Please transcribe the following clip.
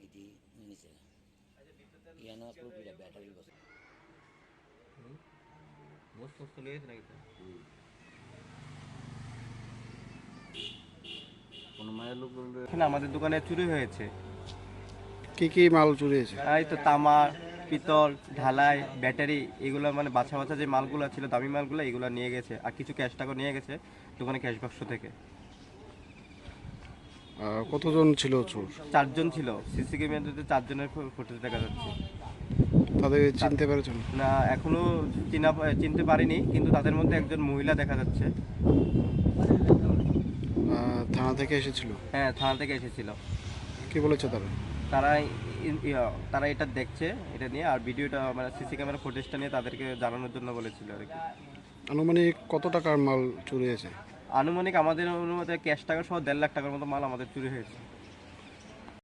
ఇది నినిసే ইয়ানা পুরো ব্যাটারি বস বস্তু তো নিয়েছে নাকি কোনো মায়ের লোক বলবে এখানে আমাদের দোকানে চুরি হয়েছে। কি কি মাল চুরি হয়েছে? এই তো তামা, পিতল, ঢালাই, ব্যাটারি, এগুলো মানে বাছা বাছা যে মালগুলো ছিল, দামি মালগুলো, এগুলো নিয়ে গেছে। আর কিছু ক্যাশ টাকা নিয়ে গেছে দোকানে ক্যাশ বাক্স থেকে। কতজন ছিল চোর? 4 জন ছিল। সিসি ক্যামেরাতে 4 জনের ফুটেজ দেখা যাচ্ছে। তাদের চিনতে পেরেছেন? না, এখনো চিনতে পারিনি, কিন্তু তাদের মধ্যে একজন মহিলা দেখা যাচ্ছে। থানা থেকে এসেছিল? হ্যাঁ, থানা থেকে এসেছিল। কি বলেছে তারা? তারা এটা দেখছে, এটা নিয়ে, আর ভিডিওটা মানে সিসি ক্যামেরা ফুটেজটা নিয়ে তাদেরকে জানানোর জন্য বলেছিল আর কি। আনুমানিক কত টাকার মাল চুরি হয়েছে? আনুমানিক আমাদের অনুমতি ক্যাশ টাকা সহ 1.5 লাখ টাকার মতো মাল আমাদের চুরি হয়েছে।